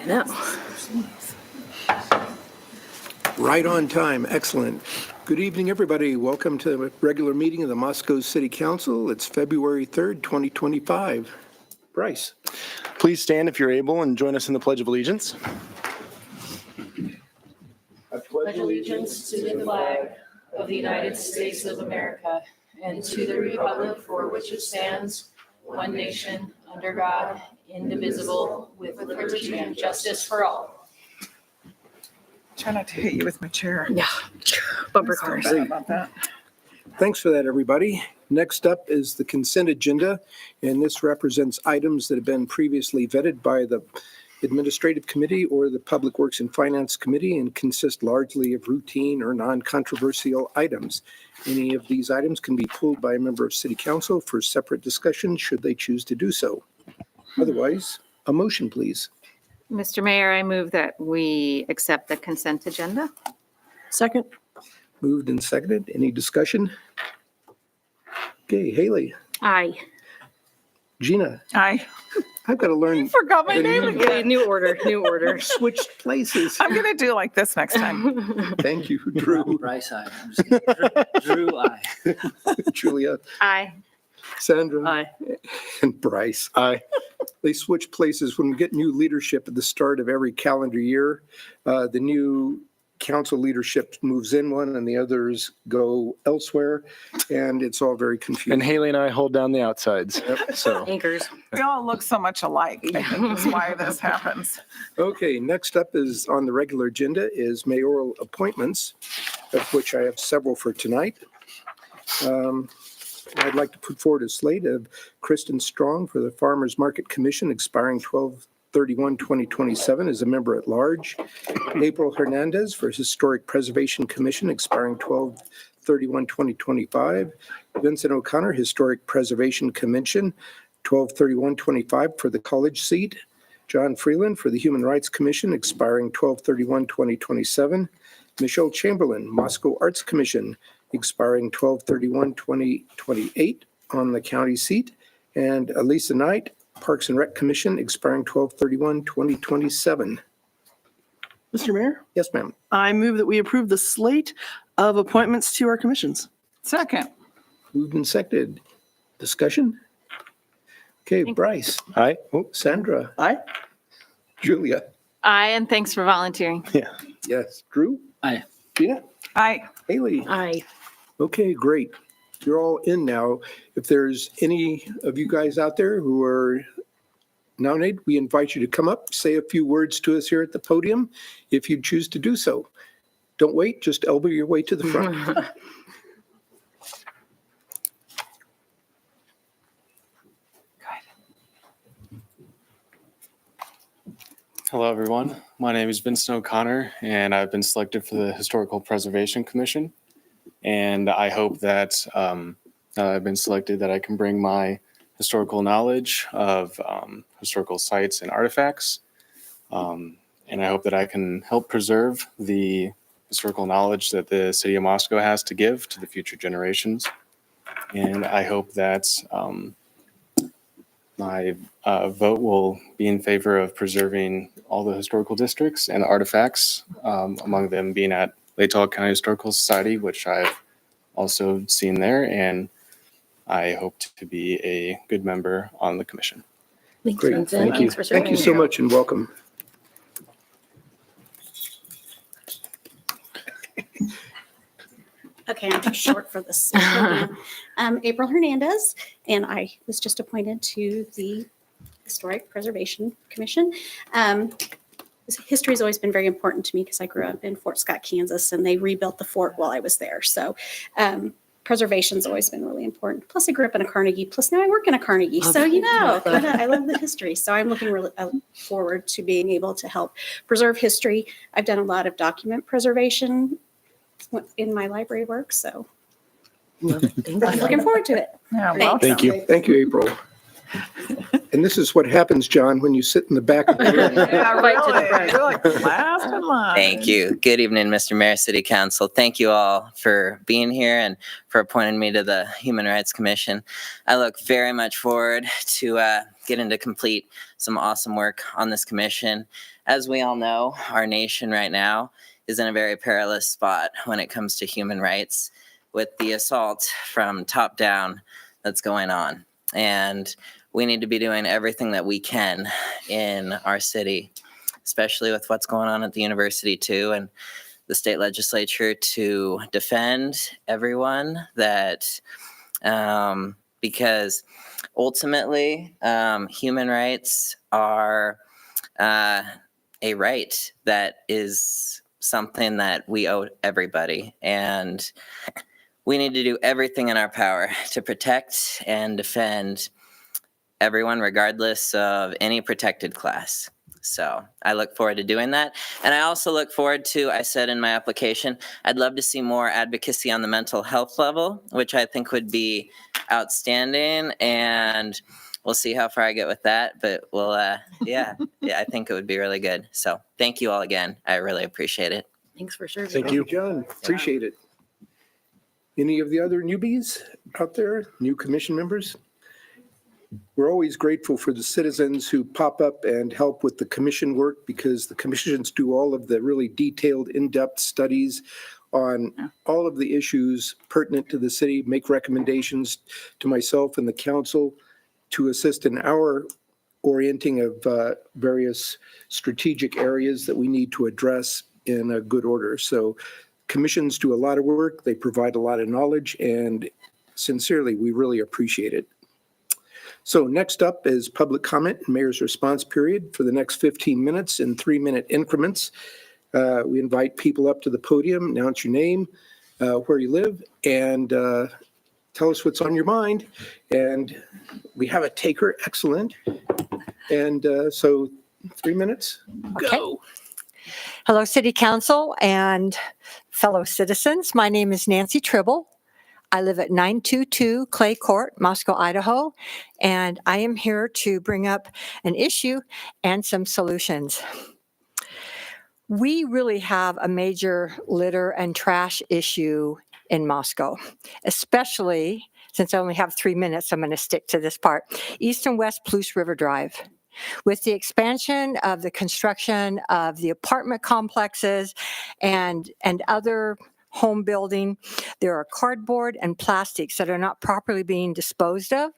No. Right on time. Excellent. Good evening, everybody. Welcome to the regular meeting of the Moscow City Council. It's February 3rd, 2025. Bryce. Please stand if you're able and join us in the Pledge of Allegiance. I pledge allegiance to the flag of the United States of America and to the republic for which it stands, one nation, under God, indivisible, with liberty and justice for all. Try not to hit you with my chair. Yeah. Bumper Sorry cars. about that. Thanks for that, everybody. Next up is the consent agenda, and this represents items that have been previously vetted by the Administrative Committee or the Public Works and Finance Committee and consist largely of routine or non-controversial items. Any of these items can be pulled by a member of City Council for separate discussion should they choose to do so. Otherwise, a motion, please. Mr. Mayor, I move that we accept the consent agenda. Second. Moved and seconded. Any discussion? Okay, Haley, Aye. Gina, I I've got to learn. forgot my name again. New order, new order. Switched places. I'm going to do like this next time. Thank you, Drew, Bryce, aye. I'm just kidding. Drew, aye. Julia, Aye. Sandra, Aye. and Bryce. Aye. They switch places when we get new leadership at the start of every calendar year. The new council leadership moves in one and the others go elsewhere, and it's all very And confusing. Haley and I hold down the outsides. So Anchors. We all look so much alike. I think that's why this happens. Okay, next up is on the regular agenda is mayoral appointments, of which I have several for tonight. I'd like to put forward a slate of Kristen Strong for the Farmers Market Commission expiring 12/31/2027 as a member at large. April Hernandez for Historic Preservation Commission expiring 12/31/2025. Vincent O'Connor, Historic Preservation Commission, 12/31/25 for the college seat. John Freeland for the Human Rights Commission expiring 12/31/2027. Michelle Chamberlain, Moscow Arts Commission, expiring 12/31/2028 on the county seat. And Elisa Knight, Parks and Rec Commission, expiring 12/31/2027. Mr. Mayor, Yes, ma'am. I move that we approve the slate of appointments to our commissions. Second, Moved and seconded. Discussion? Okay, Bryce. Aye. Oh, Sandra. Aye. Julia. Aye, and thanks for volunteering. Yes. Drew? Aye. Gina? I Haley? Aye. Okay, great. You're all in now. If there's any of you guys out there who are nominated, we invite you to come up, say a few words to us here at the podium if you choose to do so. Don't wait, just elbow your way to the front. Hello, everyone. My name is Vincent O'Connor, and I've been selected for the Historical Preservation Commission. And I hope that now that I've been selected, that I can bring my historical knowledge of historical sites and artifacts. And I hope that I can help preserve the historical knowledge that the city of Moscow has to give to the future generations. And I hope that my vote will be in favor of preserving all the historical districts and artifacts, among them being at Latol County Historical Society, which I've also seen there, and I hope to be a good member on the commission. Thanks, Great, Vincent. thank you. Thanks for Thank you serving. so much and welcome. Okay, I'm too short for this. April Hernandez, and I was just appointed to the Historic Preservation Commission. History has always been very important to me because I grew up in Fort Scott, Kansas, and they rebuilt the fort while I was there. So preservation's always been really important. Plus, I grew up in a Carnegie. Plus, now I work in a Carnegie. So, I love the history. So I'm looking really forward to being able to help preserve history. I've done a lot of document preservation in my library work, so I'm looking forward to it. yeah, Thanks. Thank you. Thank you, April. And this is what happens, John, when you sit in the back of the room. Yeah, Fight to the really. front. You're like last in line. Thank you. Good evening, Mr. Mayor, City Council. Thank you all for being here and for appointing me to the Human Rights Commission. I look very much forward to getting to complete some awesome work on this commission. As we all know, our nation right now is in a very perilous spot when it comes to human rights with the assault from top down that's going on. And we need to be doing everything that we can in our city, especially with what's going on at the university too, and the state legislature, to defend everyone that, because ultimately human rights are a right that is something that we owe everybody. And we need to do everything in our power to protect and defend everyone, regardless of any protected class. So I look forward to doing that. And I also look forward to, I said in my application, I'd love to see more advocacy on the mental health level, which I think would be outstanding. And we'll see how far I get with that. But we'll, yeah, I think it would be really good. So thank you all again. I really appreciate it. Thanks for serving. Thank you, John. Appreciate it. Any of the other newbies out there, new commission members? We're always grateful for the citizens who pop up and help with the commission work, because the commissions do all of the really detailed, in-depth studies on all of the issues pertinent to the city, make recommendations to myself and the council to assist in our orienting of various strategic areas that we need to address in a good order. So commissions do a lot of work. They provide a lot of knowledge, and sincerely, we really appreciate it. So next up is public comment and mayor's response period for the next 15 minutes in 3-minute increments. We invite people up to the podium, announce your name, where you live, and tell us what's on your mind. And we have a taker, excellent. And so 3 minutes, go. Hello, City Council and fellow citizens. My name is Nancy Tribble. I live at 922 Clay Court, Moscow, Idaho, and I am here to bring up an issue and some solutions. We really have a major litter and trash issue in Moscow, especially since I only have 3 minutes, I'm going to stick to this part. East and West Palouse River Drive. With the expansion of the construction of the apartment complexes and other home building, there are cardboard and plastics that are not properly being disposed of,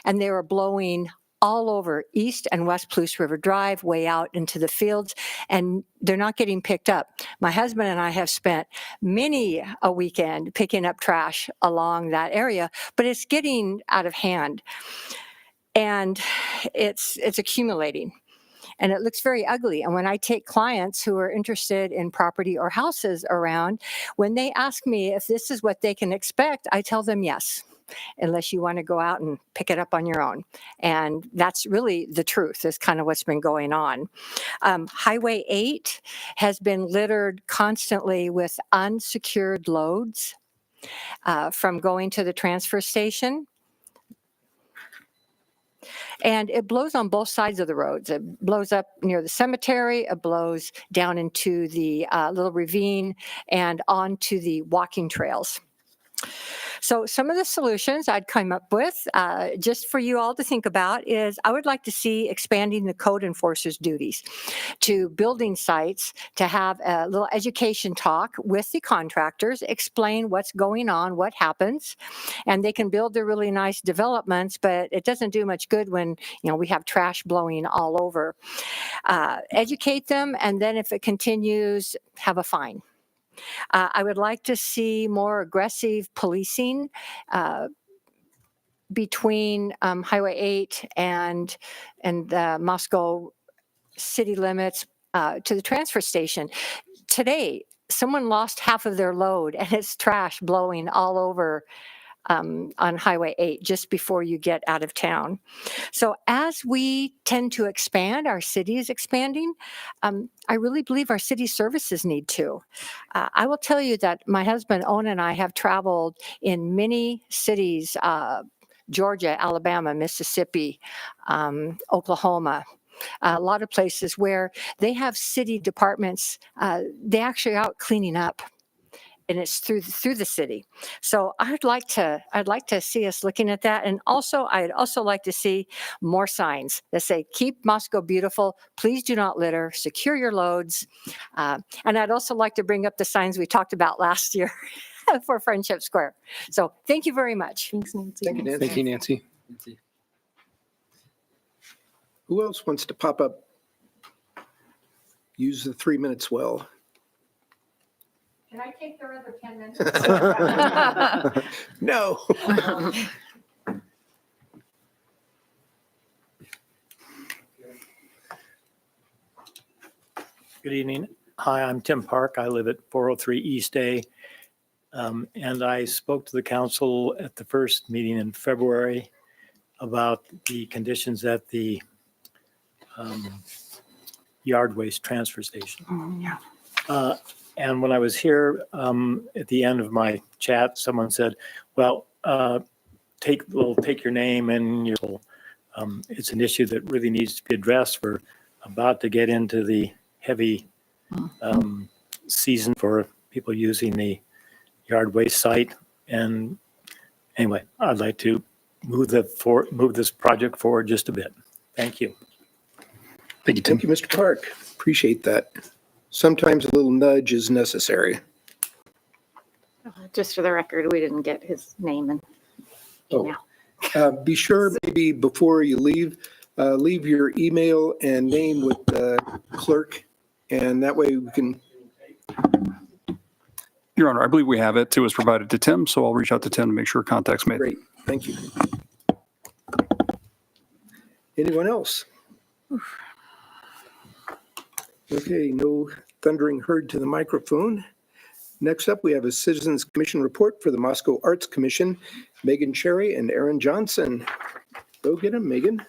and they are blowing all over East and West Palouse River Drive, way out into the fields, and they're not getting picked up. My husband and I have spent many a weekend picking up trash along that area, but it's getting out of hand, and it's accumulating. And it looks very ugly. And when I take clients who are interested in property or houses around, when they ask me if this is what they can expect, I tell them yes, unless you want to go out and pick it up on your own. And that's really the truth, is kind of what's been going on. Highway 8 has been littered constantly with unsecured loads from going to the transfer station. And it blows on both sides of the roads. It blows up near the cemetery, it blows down into the little ravine and onto the walking trails. So some of the solutions I'd come up with, just for you all to think about, is I would like to see expanding the code enforcers' duties to building sites, to have a little education talk with the contractors, explain what's going on, what happens, and they can build their really nice developments, but it doesn't do much good when, you know, we have trash blowing all over. Educate them, and then if it continues, have a fine. I would like to see more aggressive policing between Highway 8 and the Moscow city limits to the transfer station. Today, someone lost half of their load, and it's trash blowing all over on Highway 8 just before you get out of town. So as we tend to expand, our city is expanding, I really believe our city services need to. I will tell you that my husband, Owen, and I have traveled in many cities Georgia, Alabama, Mississippi, Oklahoma. A lot of places where they have city departments, they actually are out cleaning up, and it's through the city. So I'd like to see us looking at that. And also, I'd also like to see more signs that say, keep Moscow beautiful. Please do not litter, secure your loads. And I'd also like to bring up the signs we talked about last year for Friendship Square. So thank you very much. Thanks, Nancy. Thank you, Nancy. Thank you, Nancy. Who else wants to pop up? Use the 3 minutes well. Can I take their other 10 minutes? No. Good evening. Hi, I'm Tim Park. I live at 403 East A. And I spoke to the council at the first meeting in February about the conditions at the yard waste transfer station. And when I was here at the end of my chat, someone said, well, we'll take your name and your, it's an issue that really needs to be addressed. We're about to get into the heavy season for people using the yard waste site. And anyway, I'd like to move this project forward just a bit. Thank you. Thank you, Tim. Thank you, Mr. Park. Appreciate that. Sometimes a little nudge is necessary. Just for the record, we didn't get his name and Oh. email. Be sure maybe before you leave your email and name with the clerk, and that way we can. Your Honor, I believe we have it. It was provided to Tim, so I'll reach out to Tim to make sure contact's made. Great, thank you. Anyone else? Okay, no thundering herd to the microphone. Next up, we have a Citizens Commission report for the Moscow Arts Commission. Megan Cherry and Aaron Johnson. Go get them, Megan.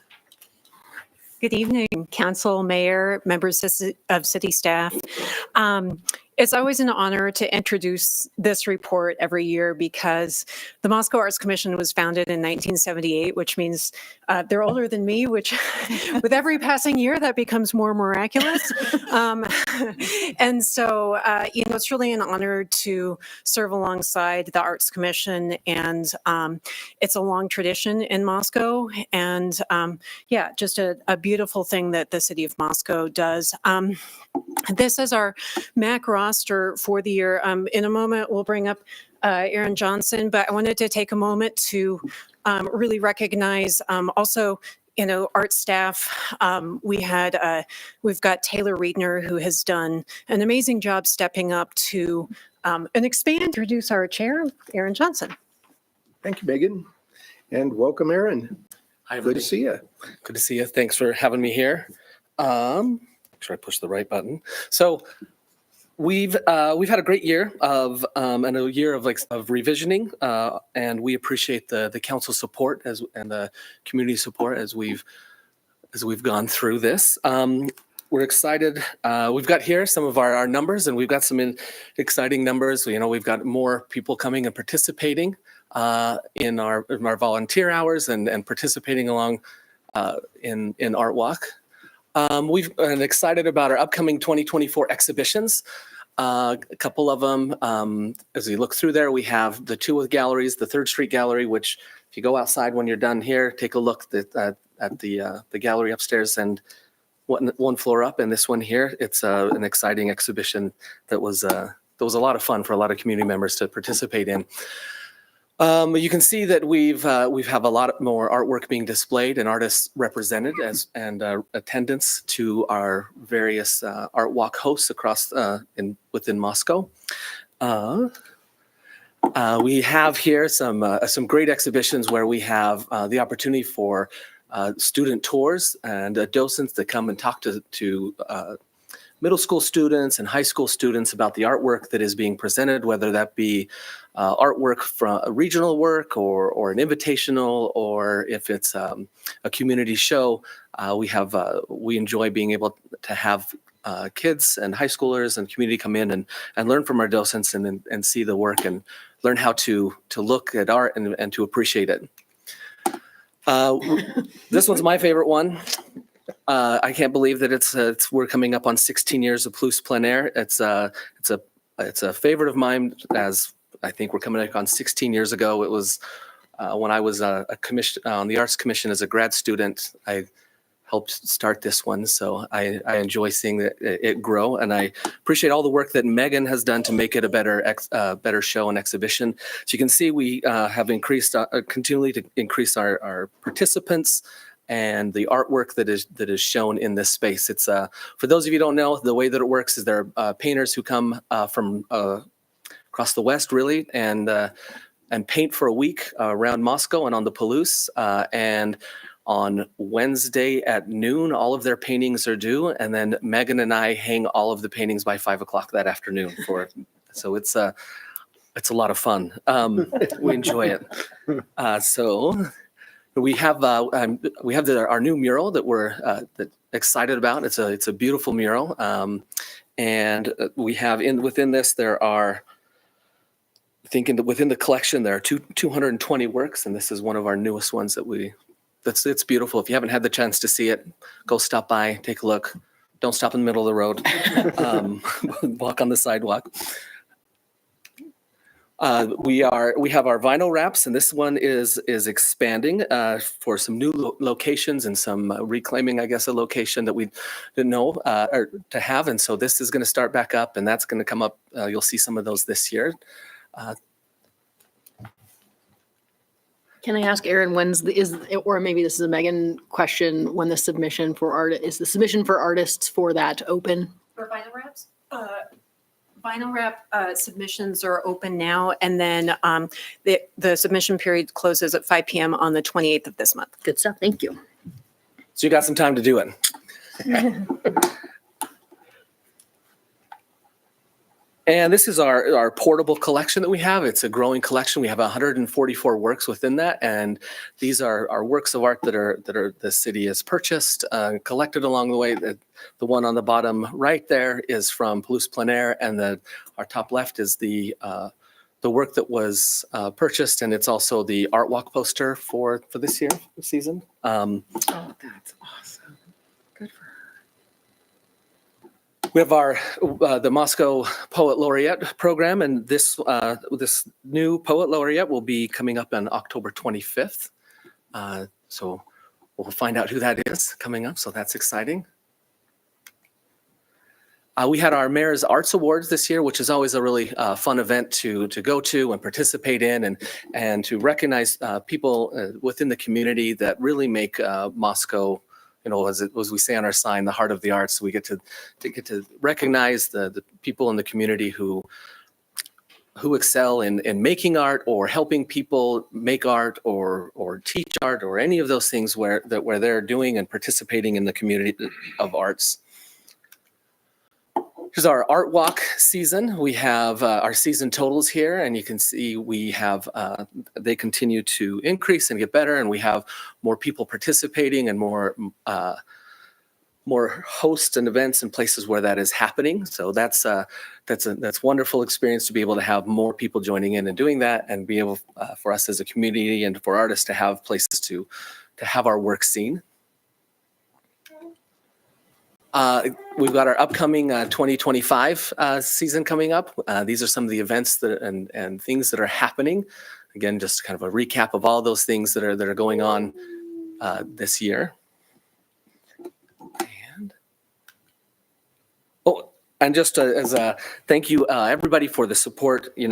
Good evening, council, mayor, members of city staff. It's always an honor to introduce this report every year because the Moscow Arts Commission was founded in 1978, which means they're older than me, which with every passing year, that becomes more miraculous. And so, it's really an honor to serve alongside the Arts Commission, and it's a long tradition in Moscow, and just a beautiful thing that the city of Moscow does. This is our MAC roster for the year. In a moment, we'll bring up Aaron Johnson, but I wanted to take a moment to really recognize also, art staff. We've got Taylor Riedner, who has done an amazing job stepping up to introduce our chair, Aaron Johnson. Thank you, Megan. And welcome, Aaron. Hi, Good to see you. Good to see you. Thanks for having me here. Make sure I push the right button. So we've had a great year of and a year of revisioning, and we appreciate the council support and the community support as we've gone through this. We're excited. We've got here some of our numbers, and we've got some exciting numbers. We've got more people coming and participating in our volunteer hours and participating along in Art Walk. We've been excited about our upcoming 2024 exhibitions. A couple of them, as we look through there, we have the two with galleries, the 3rd Street Gallery, which if you go outside when you're done here, take a look at the gallery upstairs and one floor up, and this one here. It's an exciting exhibition that was a lot of fun for a lot of community members to participate in. You can see that we've have a lot more artwork being displayed and artists represented and attendance to our various art walk hosts across within Moscow. We have here some great exhibitions where we have the opportunity for student tours and docents that come and talk to middle school students and high school students about the artwork that is being presented, whether that be artwork from a regional work or an invitational, or if it's a community show. We enjoy being able to have kids and high schoolers and community come in and learn from our docents and see the work and learn how to look at art and to appreciate it. This one's my favorite one. I can't believe that we're coming up on 16 years of Plus Plein Air. It's a favorite of mine, as I think we're coming up on 16 years ago. It was when I was a commission on the Arts Commission as a grad student. I helped start this one, so I enjoy seeing it grow, and I appreciate all the work that Megan has done to make it a better show and exhibition. So you can see we have continually to increase our participants and the artwork that is shown in this space. It's for those of you who don't know, the way that it works is there are painters who come from across the West, really, and paint for a week around Moscow and on the Palouse, and on Wednesday at noon, all of their paintings are due, and then Megan and I hang all of the paintings by 5 o'clock that afternoon. So it's a lot of fun. We enjoy it. So we have our new mural that we're excited about. It's a beautiful mural, and we have within this there are. I think within the collection there are 220 works, and this is one of our newest ones it's beautiful. If you haven't had the chance to see it, go stop by, take a look. Don't stop in the middle of the road. Walk on the sidewalk. We have our vinyl wraps, and this one is expanding for some new locations and some reclaiming, I guess, a location that we didn't know or to have. And so this is going to start back up, and that's going to come up. You'll see some of those this year. Can I ask Aaron, or maybe this is a Megan question, when the submission for artists for that open? For vinyl wraps? Vinyl wrap submissions are open now, and then the submission period closes at 5 p.m. on the 28th of this month. Good stuff. Thank you. So you got some time to do it. And this is our portable collection that we have. It's a growing collection. We have 144 works within that, and these are works of art that are the city has purchased, collected along the way. The one on the bottom right there is from Plus Plein Air, and our top left is the work that was purchased, and it's also the art walk poster for this season. Oh, that's awesome. Good for her. We have the Moscow Poet Laureate program, and this new Poet Laureate will be coming up on October 25th. So we'll find out who that is coming up, so that's exciting. We had our Mayor's Arts Awards this year, which is always a really fun event to go to and participate in, and to recognize people within the community that really make Moscow, as we say on our sign, the heart of the arts. We get to recognize the people in the community who excel in making art or helping people make art or teach art or any of those things where they're doing and participating in the community of arts. Here's our art walk season. We have our season totals here, and you can see we have they continue to increase and get better, and we have more people participating and more hosts and events and places where that is happening. So that's wonderful experience to be able to have more people joining in and doing that, and be able for us as a community and for artists to have places to have our work seen. We've got our upcoming 2025 season coming up. These are some of the events and things that are happening. Again, just kind of a recap of all those things that are going on this year. And just as a thank you, everybody, for the support. It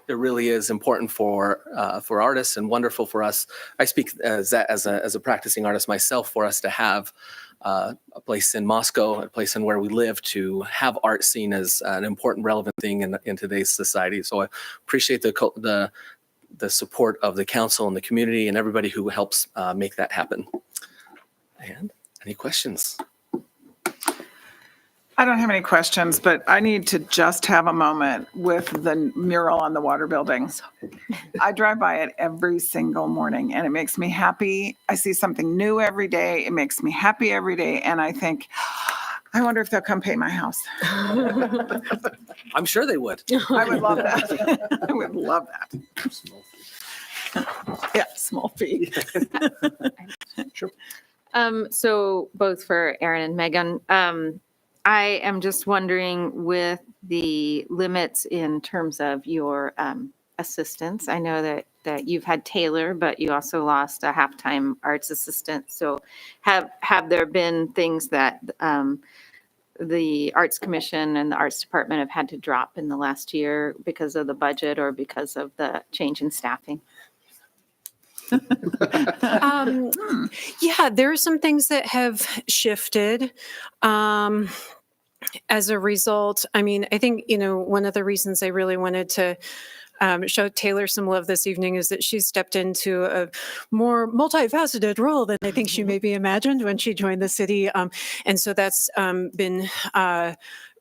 really is important for artists and wonderful for us. I speak as a practicing artist myself, for us to have a place in Moscow, a place in where we live, to have art seen as an important, relevant thing in today's society. So I appreciate the support of the council and the community and everybody who helps make that happen. And any questions? I don't have any questions, but I need to just have a moment with the mural on the water building. I drive by it every single morning, and it makes me happy. I see something new every day. It makes me happy every day. And I think, I wonder if they'll come paint my house. I'm sure they would. I would love that. I would love that. Yeah, small fee. So both for Aaron and Megan, I am just wondering with the limits in terms of your assistants. I know that you've had Taylor, but you also lost a halftime arts assistant. So have there been things that the Arts Commission and the Arts Department have had to drop in the last year because of the budget or because of the change in staffing? Yeah, there are some things that have shifted. As a result, I mean, I think, one of the reasons I really wanted to show Taylor some love this evening is that she stepped into a more multifaceted role than I think she maybe imagined when she joined the city. And so that's been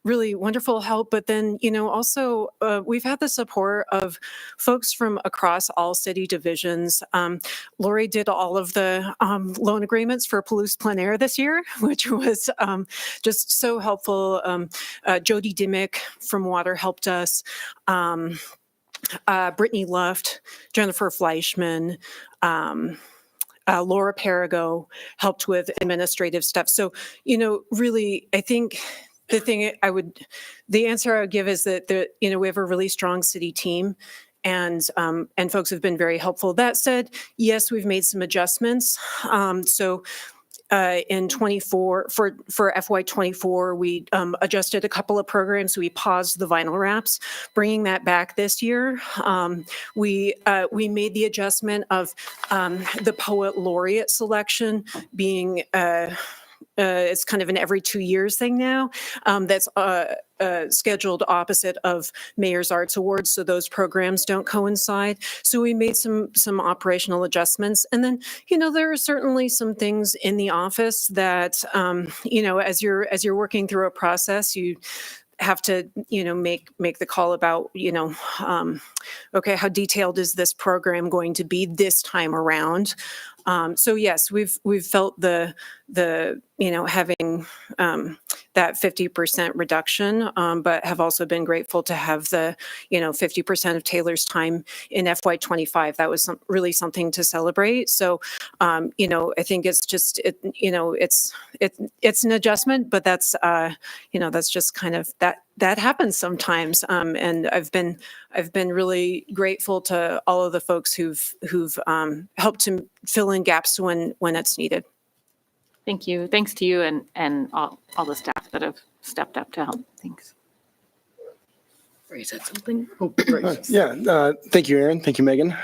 really wonderful help. But then, also we've had the support of folks from across all city divisions. Lori did all of the loan agreements for Palouse Plein Air this year, which was just so helpful. Jody Dimmick from Water helped us. Brittany Luft, Jennifer Fleischman, Laura Perigo helped with administrative stuff. So, really, I think the answer I would give is that we have a really strong city team, and folks have been very helpful. That said, yes, we've made some adjustments. In 24 for FY24, we adjusted a couple of programs. We paused the vinyl wraps, bringing that back this year. We made the adjustment of the poet laureate selection being it's kind of an every 2 years thing now. That's scheduled opposite of Mayor's Arts Awards, so those programs don't coincide. So we made some operational adjustments, and then there are certainly some things in the office that as you're working through a process, you have to make the call about okay, how detailed is this program going to be this time around? So yes, we've felt the having that 50% reduction, but have also been grateful to have the 50% of Taylor's time in FY25. That was really something to celebrate. So I think it's just it's an adjustment, but that's that's just kind of that happens sometimes. And I've been really grateful to all of the folks who've helped to fill in gaps when it's needed. Thank you. Thanks to you and all the staff that have stepped up to help. Thanks. Ray said something. Oh, Thank you, Aaron. Thank you, Megan.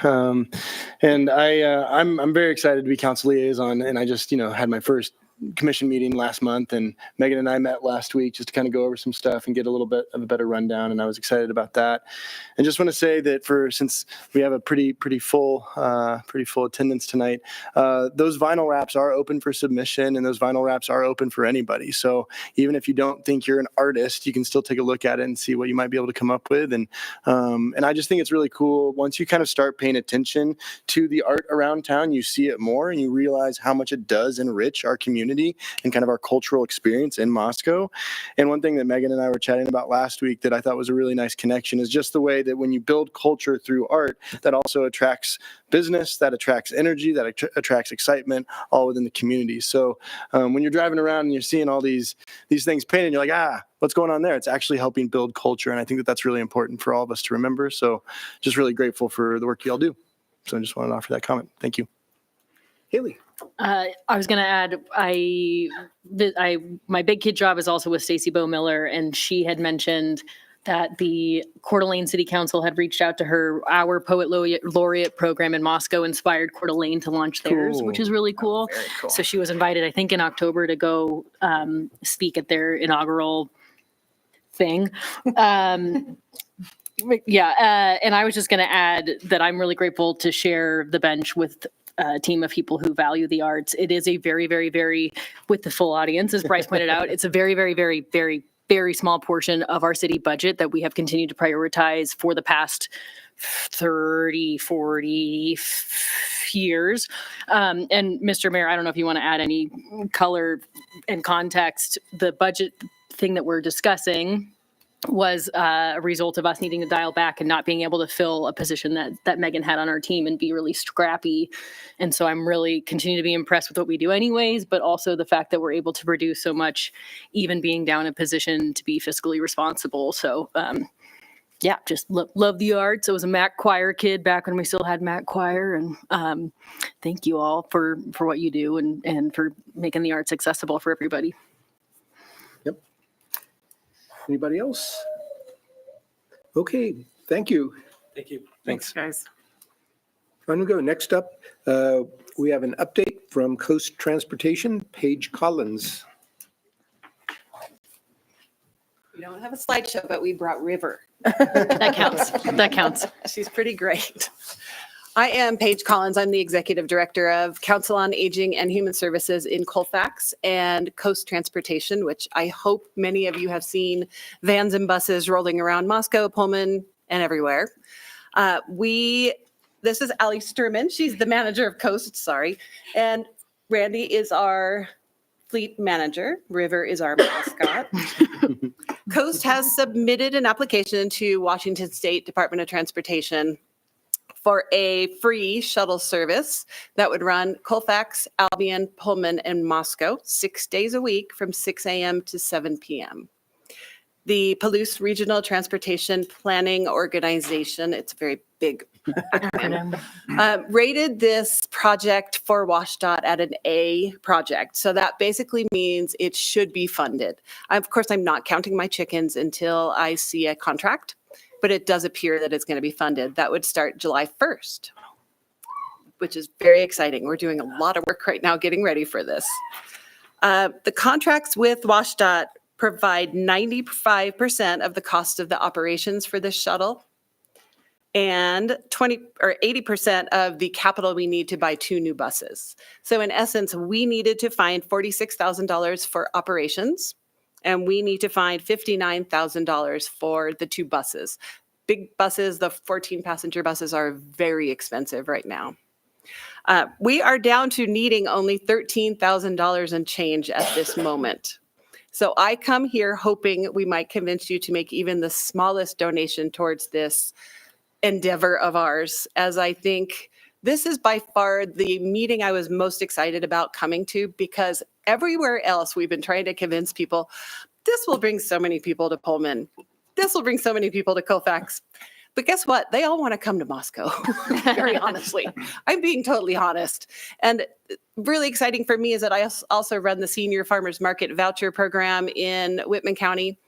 And I'm very excited to be council liaison, and I just had my first commission meeting last month, and Megan and I met last week just to kind of go over some stuff and get a little bit of a better rundown, and I was excited about that. And just want to say that since we have a pretty full attendance tonight, those vinyl wraps are open for submission, and those vinyl wraps are open for anybody. So even if you don't think you're an artist, you can still take a look at it and see what you might be able to come up with. And I just think it's really cool once you kind of start paying attention to the art around town, you see it more and you realize how much it does enrich our community and kind of our cultural experience in Moscow. And one thing that Megan and I were chatting about last week that I thought was a really nice connection is just the way that when you build culture through art, that also attracts business, that attracts energy, that attracts excitement, all within the community. So when you're driving around and you're seeing all these things painted, you're like, what's going on there? It's actually helping build culture. And I think that that's really important for all of us to remember. So just really grateful for the work you all do. So I just wanted to offer that comment. Thank you. Haley. I was going to add, my big kid job is also with Stacy Bowe Miller, and she had mentioned that the Coeur d'Alene City Council had reached out to her. Our Poet Laureate program in Moscow inspired Coeur d'Alene to launch theirs, which is really cool. Cool. So she was invited, I think, in October to go speak at their inaugural thing. And I was just going to add that I'm really grateful to share the bench with a team of people who value the arts. It is a very, very, very, with the full audience, as Bryce pointed out, it's a very, very, very, very, very small portion of our city budget that we have continued to prioritize for the past 30, 40 years. And Mr. Mayor, I don't know if you want to add any color and context. The budget thing that we're discussing was a result of us needing to dial back and not being able to fill a position that Megan had on our team and be really scrappy. And so I'm really continue to be impressed with what we do anyways, but also the fact that we're able to produce so much, even being down a position to be fiscally responsible. So yeah, just love the arts. I was a Mac choir kid back when we still had Mac choir. And thank you all for what you do and for making the arts accessible for everybody. Anybody else? Okay, thank you. Thank you. Thanks, guys. On we go. Next up, we have an update from Coast Transportation, Paige Collins. We don't have a slideshow, but we brought River. That counts. That counts. She's pretty great. I am Paige Collins. I'm the Executive Director of Council on Aging and Human Services in Colfax and Coast Transportation, which I hope many of you have seen vans and buses rolling around Moscow, Pullman, and everywhere. This is Allie Sturman. She's the manager of Coast, sorry. And Randy is our fleet manager. River is our mascot. Coast has submitted an application to Washington State Department of Transportation for a free shuttle service that would run Colfax, Albion, Pullman, and Moscow 6 days a week from 6 a.m. to 7 p.m. The Palouse Regional Transportation Planning Organization, it's a very big acronym, rated this project for WashDOT at an A project. So that basically means it should be funded. Of course, I'm not counting my chickens until I see a contract, but it does appear that it's going to be funded. That would start July 1st, which is very exciting. We're doing a lot of work right now getting ready for this. The contracts with WashDOT provide 95% of the cost of the operations for this shuttle and 80% of the capital we need to buy 2 new buses. So in essence, we needed to find $46,000 for operations, and we need to find $59,000 for the 2 buses. Big buses, the 14-passenger buses, are very expensive right now. We are down to needing only $13,000 and change at this moment. So I come here hoping we might convince you to make even the smallest donation towards this endeavor of ours, as I think this is by far the meeting I was most excited about coming to, because everywhere else we've been trying to convince people, this will bring so many people to Pullman. This will bring so many people to Colfax. But guess what? They all want to come to Moscow, very honestly. I'm being totally honest. And really exciting for me is that I also run the Senior Farmers Market Voucher Program in Whitman County.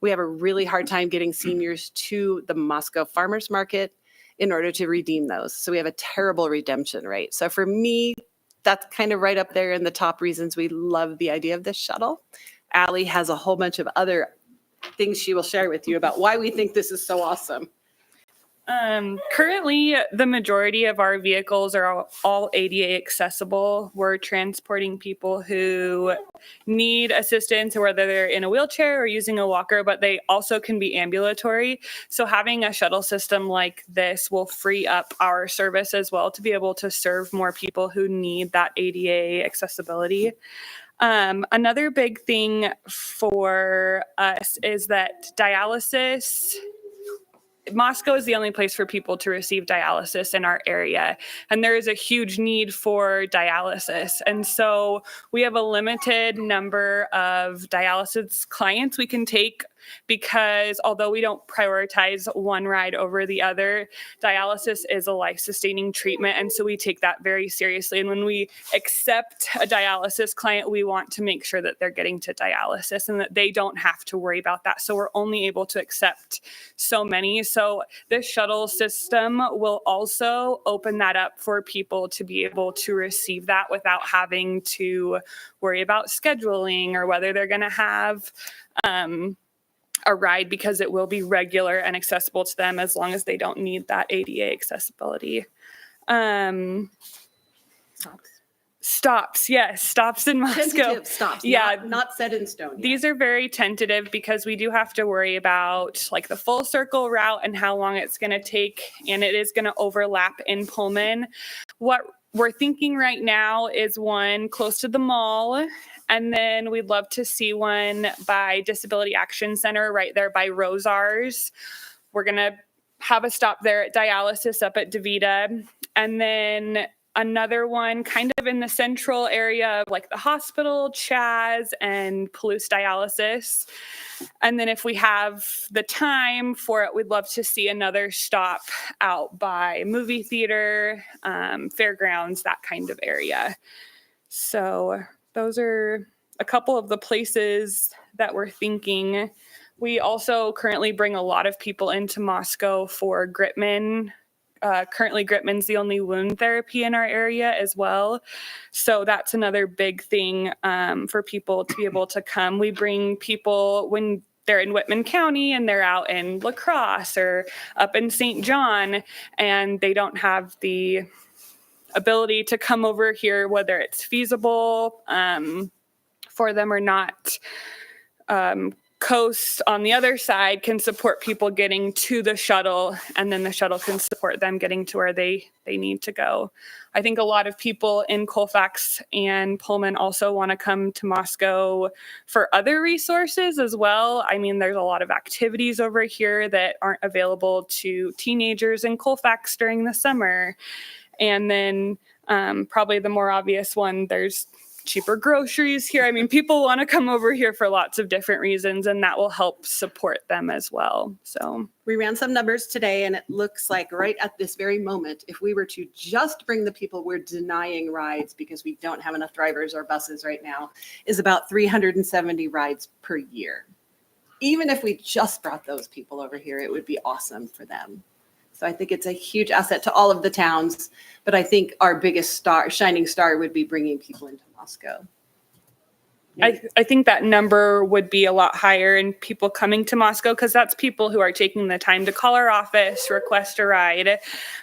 We have a really hard time getting seniors to the Moscow Farmers Market in order to redeem those. So we have a terrible redemption rate. So for me, that's kind of right up there in the top reasons we love the idea of this shuttle. Allie has a whole bunch of other things she will share with you about why we think this is so awesome. Currently, the majority of our vehicles are all ADA accessible. We're transporting people who need assistance, whether they're in a wheelchair or using a walker, but they also can be ambulatory. So having a shuttle system like this will free up our service as well to be able to serve more people who need that ADA accessibility. Another big thing for us is that dialysis, Moscow is the only place for people to receive dialysis in our area, and there is a huge need for dialysis. And so we have a limited number of dialysis clients we can take, because although we don't prioritize one ride over the other, dialysis is a life-sustaining treatment, and so we take that very seriously. And when we accept a dialysis client, we want to make sure that they're getting to dialysis and that they don't have to worry about that. So we're only able to accept so many. So this shuttle system will also open that up for people to be able to receive that without having to worry about scheduling or whether they're going to have a ride, because it will be regular and accessible to them as long as they don't need that ADA accessibility. Stops, yes, stops in Moscow. Tentative stops, yeah, not set in stone yet. These are very tentative because we do have to worry about like the full circle route and how long it's going to take, and it is going to overlap in Pullman. What we're thinking right now is one close to the mall, And then we'd love to see one by Disability Action Center right there by Rosars. We're going to have a stop there at dialysis up at DeVita. And then another one kind of in the central area of like the hospital, Chaz, and Palouse Dialysis. And then if we have the time for it, we'd love to see another stop out by movie theater, fairgrounds, that kind of area. So those are a couple of the places that we're thinking. We also currently bring a lot of people into Moscow for Gritman. Currently, Gritman's the only wound therapy in our area as well. So that's another big thing for people to be able to come. We bring people when they're in Whitman County and they're out in La Crosse or up in St. John, and they don't have the ability to come over here, whether it's feasible for them or not. Coast on the other side can support people getting to the shuttle, and then the shuttle can support them getting to where they need to go. I think a lot of people in Colfax and Pullman also want to come to Moscow for other resources as well. I mean, there's a lot of activities over here that aren't available to teenagers in Colfax during the summer. And then probably the more obvious one, there's cheaper groceries here. I mean, people want to come over here for lots of different reasons, and that will help support them as well. So We ran some numbers today, and it looks like right at this very moment, if we were to just bring the people we're denying rides because we don't have enough drivers or buses right now, is about 370 rides per year. Even if we just brought those people over here, it would be awesome for them. So I think it's a huge asset to all of the towns, but I think our biggest shining star would be bringing people into Moscow. I think that number would be a lot higher in people coming to Moscow, because that's people who are taking the time to call our office, request a ride,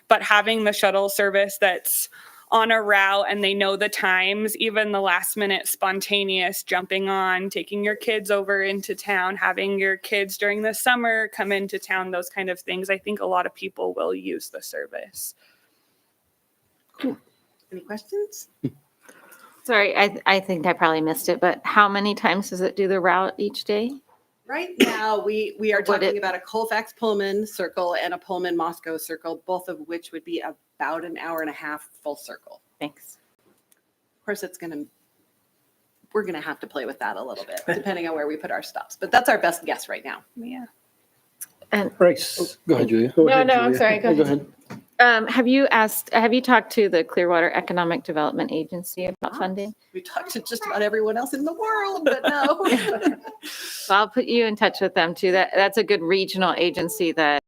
but having the shuttle service that's on a route and they know the times, even the last minute spontaneous jumping on, taking your kids over into town, having your kids during the summer come into town, those kind of things. I think a lot of people will use the service. Cool. Any questions? Sorry, I think I probably missed it, but how many times does it do the route each day? Right now, we are talking about a Colfax Pullman circle and a Pullman Moscow circle, both of which would be about an hour and a half full circle. Thanks. Of course, we're going to have to play with that a little bit, depending on where we put our stops. But that's our best guess right now. Yeah. And Bryce, go ahead, Julia. No, I'm sorry. Go ahead. Have you talked to the Clearwater Economic Development Agency about funding? We talked to just about everyone else in the world, but no. So I'll put you in touch with them too. That's a good regional agency that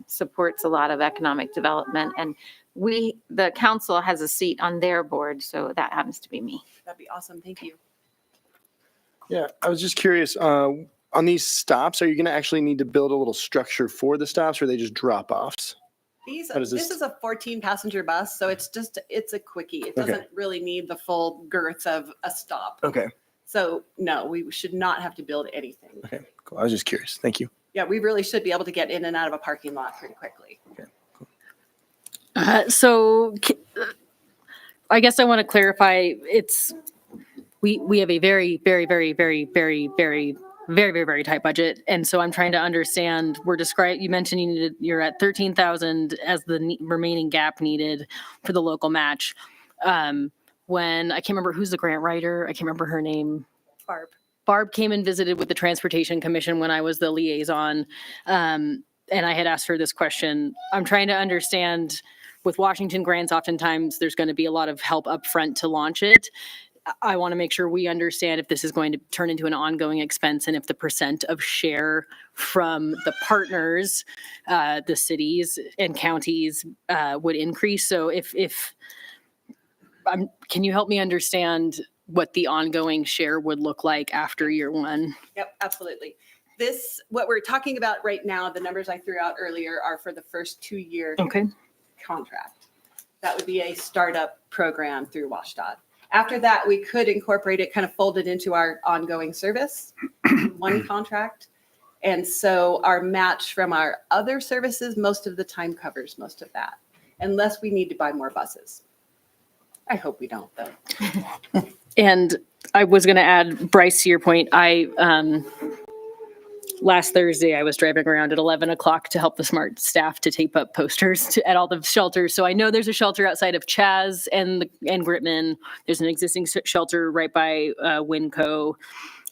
supports a lot of economic development. And the council has a seat on their board, so that happens to be me. That'd be awesome. Thank you. Yeah, I was just curious, on these stops, are you going to actually need to build a little structure for the stops, or are they just drop-offs? This is a 14-passenger bus, so it's a quickie. It doesn't really need the full girth of a stop. Okay. So no, we should not have to build anything. Okay, cool. I was just curious. Thank you. Yeah, we really should be able to get in and out of a parking lot pretty quickly. Okay, cool. I guess I want to clarify. We have a very, very, very, very, very, very, very, very, very tight budget, and so I'm trying to understand. You mentioned you're at 13,000 as the remaining gap needed for the local match. When I can't remember who's the grant writer, I can't remember her name. Barb came and visited with the Transportation Commission when I was the liaison, and I had asked her this question. I'm trying to understand. With Washington grants, oftentimes there's going to be a lot of help up front to launch it. I want to make sure we understand if this is going to turn into an ongoing expense and if the percent of share from the partners, the cities and counties would increase. So can you help me understand what the ongoing share would look like after year one? Yep, absolutely. What we're talking about right now, the numbers I threw out earlier are for the first 2-year contract. That would be a startup program through WashDOT. After that, we could incorporate it, kind of fold it into our ongoing service, one contract. And so our match from our other services most of the time covers most of that, unless we need to buy more buses. I hope we don't, though. And I was going to add, Bryce, to your point. Last Thursday, I was driving around at 11 o'clock to help the SMART staff to tape up posters at all the shelters. So I know there's a shelter outside of Chaz and Gritman. There's an existing shelter right by Winco,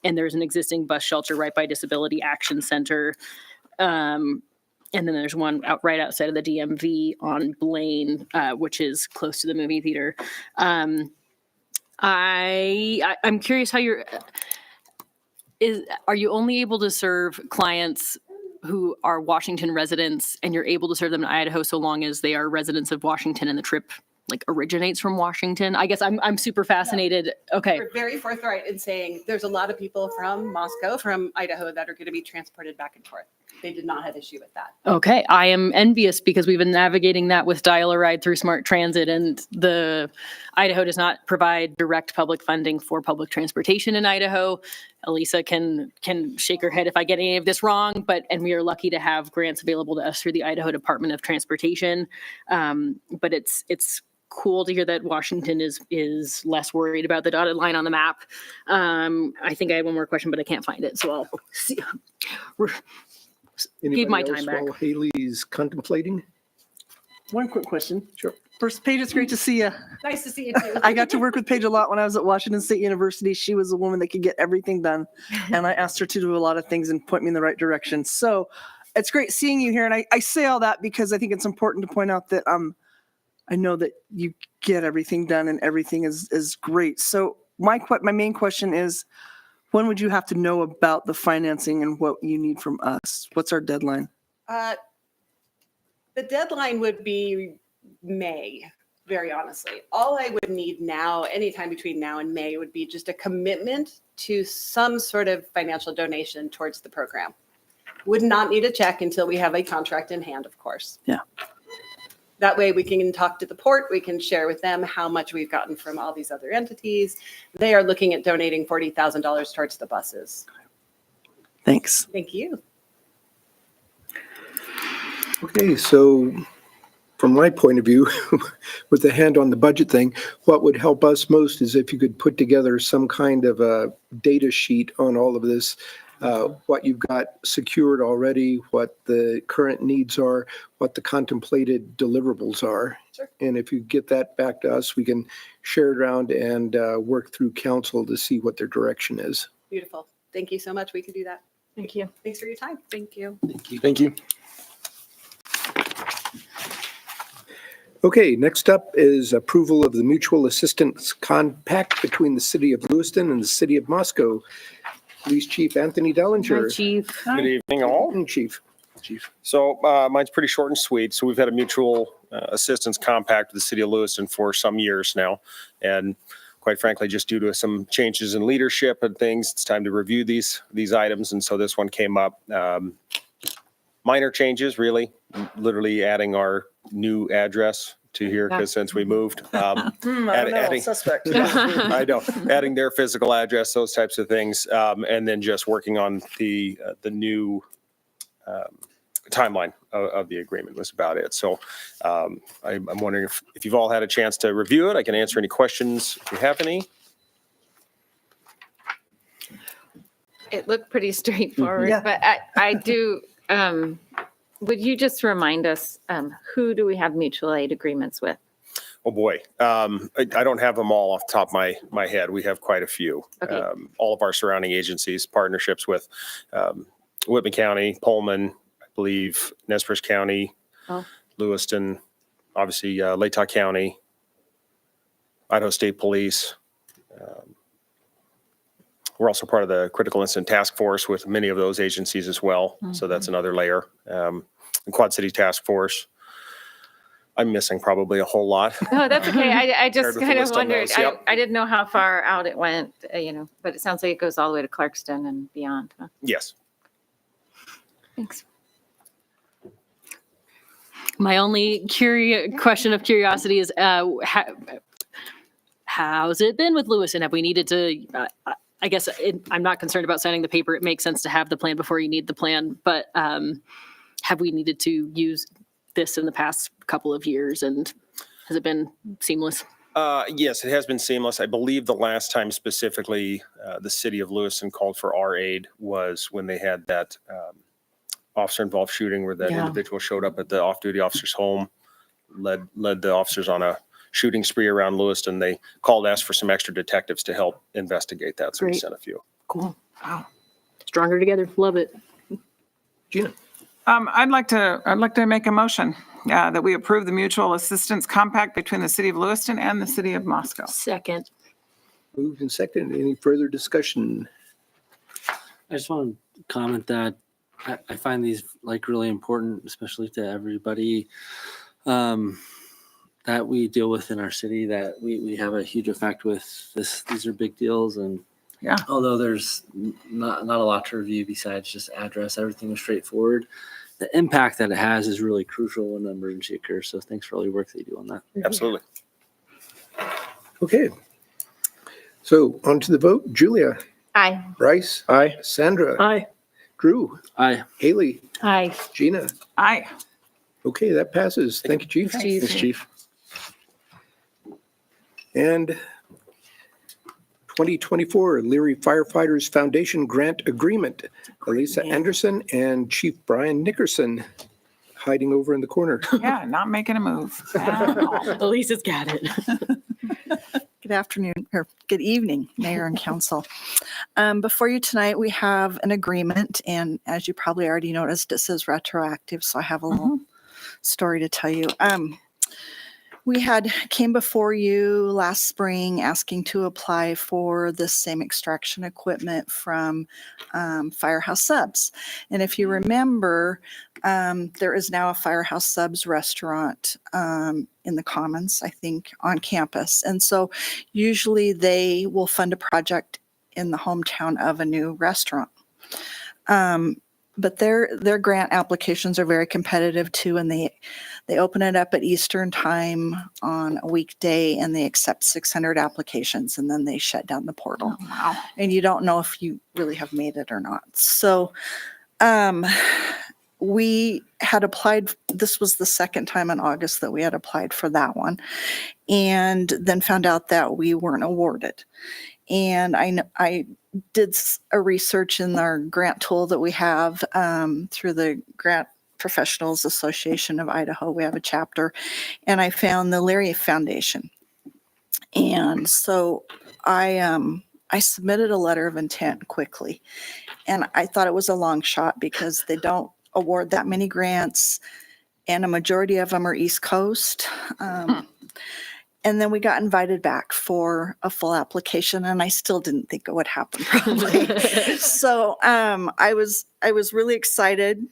and there's an existing bus shelter right by Disability Action Center. And then there's one right outside of the DMV on Blaine, which is close to the movie theater. I'm curious how are you only able to serve clients who are Washington residents, and you're able to serve them in Idaho so long as they are residents of Washington and the trip like originates from Washington? I guess I'm super fascinated. Okay. We're very forthright in saying there's a lot of people from Moscow, from Idaho, that are going to be transported back and forth. They did not have issue with that. Okay. I am envious because we've been navigating that with Dial-A-Ride through Smart Transit, and the Idaho does not provide direct public funding for public transportation in Idaho. Elisa can shake her head if I get any of this wrong, and we are lucky to have grants available to us through the Idaho Department of Transportation. But it's cool to hear that Washington is less worried about the dotted line on the map. I think I had one more question, but I can't find it, so I'll see. Give my Anybody time else back. while Haley's contemplating? One quick question. Sure. First, Paige, it's great to see you. Nice to see you too. I got to work with Paige a lot when I was at Washington State University. She was a woman that could get everything done. And I asked her to do a lot of things and point me in the right direction. So it's great seeing you here. And I say all that because I think it's important to point out that I know that you get everything done and everything is great. So my main question is, when would you have to know about the financing and what you need from us? What's our deadline? The deadline would be May, very honestly. All I would need now, anytime between now and May, would be just a commitment to some sort of financial donation towards the program. Would not need a check until we have a contract in hand, of course. Yeah. That way we can talk to the port. We can share with them how much we've gotten from all these other entities. They are looking at donating $40,000 towards the buses. Thanks. Thank you. Okay, so from my point of view, with the hand on the budget thing, what would help us most is if you could put together some kind of a data sheet on all of this, what you've got secured already, what the current needs are, what the contemplated deliverables are. Sure. And if you get that back to us, we can share it around and work through council to see what their direction is. Beautiful. Thank you so much. We can do that. Thank you. Thanks for your time. Thank you. Thank you. Okay, next up is approval of the mutual assistance compact between the city of Lewiston and the city of Moscow. Police Chief Anthony Dellinger. Hi, Chief. Good evening, all. Chief. So mine's pretty short and sweet. So we've had a mutual assistance compact with the city of Lewiston for some years now. And quite frankly, just due to some changes in leadership and things, it's time to review these items. And so this one came up. Minor changes, really, literally adding our new address to here because since we moved. I don't know, suspect. I know, adding their physical address, those types of things, and then just working on the new timeline of the agreement was about it. So I'm wondering if you've all had a chance to review it. I can answer any questions if you have any. It looked pretty straightforward, Yeah. but I do, would you just remind us, who do we have mutual aid agreements with? Oh, boy. I don't have them all off the top of my head. We have quite a few. Okay. All of our surrounding agencies, partnerships with Whitman County, Pullman, I believe Nez Perce County, Lewiston, obviously Latah County, Idaho State Police. We're also part of the Critical Incident Task Force with many of those agencies as well. So that's another layer. The Quad City Task Force. I'm missing probably a whole lot. Oh, that's okay. I just Compared with the kind of list on wondered, those, yep. I didn't know how far out it went, but it sounds like it goes all the way to Clarkston and beyond. Huh? Yes. Thanks. My only question of curiosity is, how's it been with Lewiston? Have we needed to, I guess I'm not concerned about signing the paper. It makes sense to have the plan before you need the plan, but have we needed to use this in the past couple of years, and has it been seamless? Yes, it has been seamless. I believe the last time specifically the city of Lewiston called for our aid was when they had that officer-involved shooting where that Yeah. individual showed up at the off-duty officer's home, led the officers on a shooting spree around Lewiston. They called, asked for some extra detectives to help investigate that, so we Great. sent a few. Cool. Wow. Stronger together. Love it. Gina? I'd like to make a motion that we approve the mutual assistance compact between the city of Lewiston and the city of Moscow. Second. Moved and seconded. Any further discussion? I just want to comment that I find these like really important, especially to everybody that we deal with in our city, that we have a huge effect with this. These are big deals. And yeah, although there's not a lot to review besides just address, everything is straightforward. The impact that it has is really crucial when an emergency occurs. So thanks for all your work that you do on that. Absolutely. Okay. So on to the vote. Julia? Aye. Bryce? Aye. Sandra? Aye. Drew? Aye. Haley? Aye. Gina? Aye. Okay, that passes. Thank you, Chief. Thanks, Chief. And 2024 Leary Firefighters Foundation Grant Agreement. Elisa Anderson and Chief Brian Nickerson hiding over in the corner. Yeah, not making a move. at all. Elisa's got it. Good afternoon, or good evening, Mayor and Council. Before you tonight, we have an agreement, and as you probably already noticed, it says retroactive, so I have a little story to tell you. We came before you last spring asking to apply for the same extraction equipment from Firehouse Subs. And if you remember, there is now a Firehouse Subs restaurant in the Commons, I think, on campus. And so usually they will fund a project in the hometown of a new restaurant. But their grant applications are very competitive too, and they open it up at Eastern time on a weekday, and they accept 600 applications, and then they shut down the portal. Oh, wow. And you don't know if you really have made it or not. So we had applied, this was the second time in August that we had applied for that one, and then found out that we weren't awarded. And I did a research in our grant tool that we have through the Grant Professionals Association of Idaho. We have a chapter, and I found the Leary Foundation. And so I submitted a letter of intent quickly, and I thought it was a long shot because they don't award that many grants, and a majority of them are East Coast. And then we got invited back for a full application, and I still didn't think it would happen probably. So I was really excited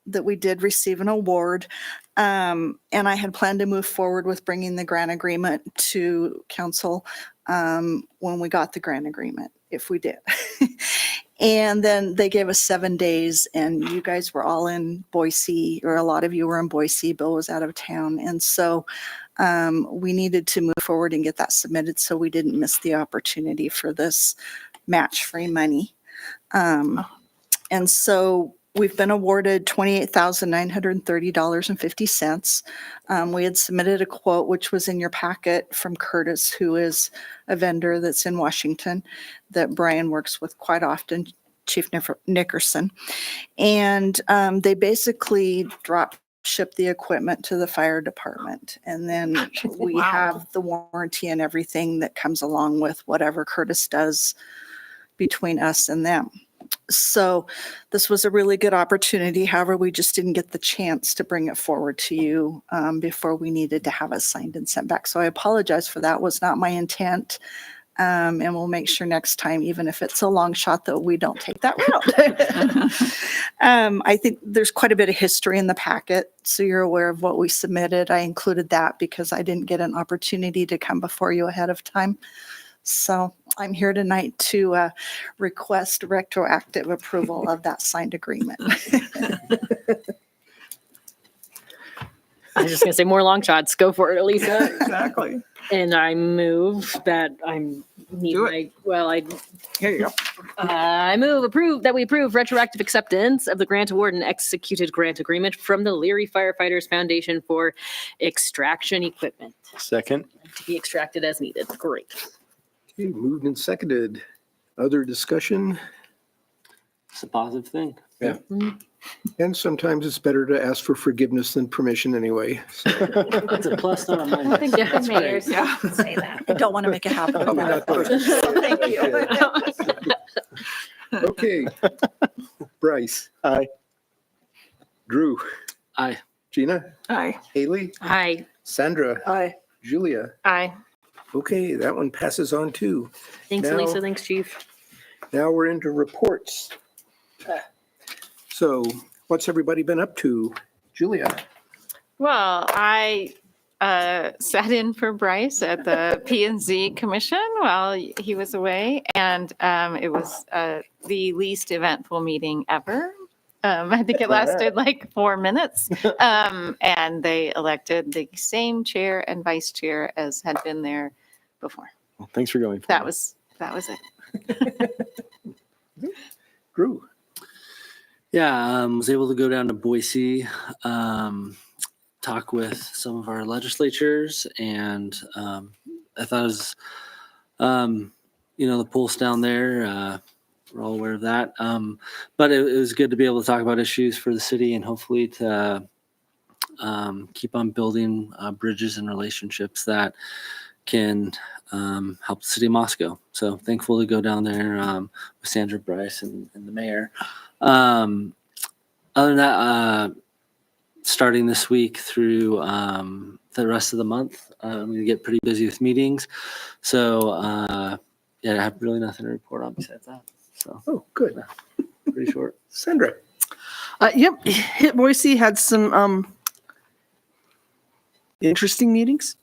that we did receive an award. And I had planned to move forward with bringing the grant agreement to council when we got the grant agreement, if we did. And then they gave us 7 days, and you guys were all in Boise, or a lot of you were in Boise. Bill was out of town. And so we needed to move forward and get that submitted so we didn't miss the opportunity for this match-free money. And so we've been awarded $28,930.50. We had submitted a quote, which was in your packet, from Curtis, who is a vendor that's in Washington that Brian works with quite often, Chief Nickerson. And they basically ship the equipment to the fire department. And then we have the warranty and everything that comes along with whatever Curtis does between us and them. So this was a really good opportunity. However, we just didn't get the chance to bring it forward to you before we needed to have it signed and sent back. So I apologize for that. Was not my intent. And we'll make sure next time, even if it's a long shot, that we don't take that route. I think there's quite a bit of history in the packet, so you're aware of what we submitted. I included that because I didn't get an opportunity to come before you ahead of time. So I'm here tonight to request retroactive approval of that signed agreement. I was just going to say more long shots. Go for it, Elisa. Exactly. And I move that need Do it. my, well, Here you go. I that we approve retroactive acceptance of the grant award and executed grant agreement from the Leary Firefighters Foundation for extraction equipment Second. to be extracted as needed. Great. Okay, moved and seconded. Other discussion? It's a positive thing. Yeah. And sometimes it's better to ask for forgiveness than permission anyway. So, It's a plus, not a minus. I think Yeah, the mayor's Yeah. say that. I don't want to make it happen. probably not the- Thank you. Okay. Bryce, Aye. Drew, Aye. Gina, Aye. Haley, Hi. Sandra, Aye. Julia. Aye. Okay, that one passes on too. Thanks, Now- Lisa. Thanks, Chief. Now we're into reports. So what's everybody been up to? Julia? Well, I sat in for Bryce at the P&Z Commission while he was away, and it was the least eventful meeting ever. I think it lasted like 4 minutes, and they elected the same chair and vice chair as had been there before. Well, thanks for going. For That me. was it. Drew? Yeah, was able to go down to Boise, talk with some of our legislatures, and I thought it was, the pulse down there. We're all aware of that, but it was good to be able to talk about issues for the city and hopefully to keep on building bridges and relationships that can help the city of Moscow. So thankful to go down there with Sandra Bryce and the mayor. Other than that, starting this week through the rest of the month, I'm going to get pretty busy with meetings. So, I have really nothing to report on besides that. So, Oh, good. pretty short. Sandra? Yep, Hit Boise had some interesting meetings.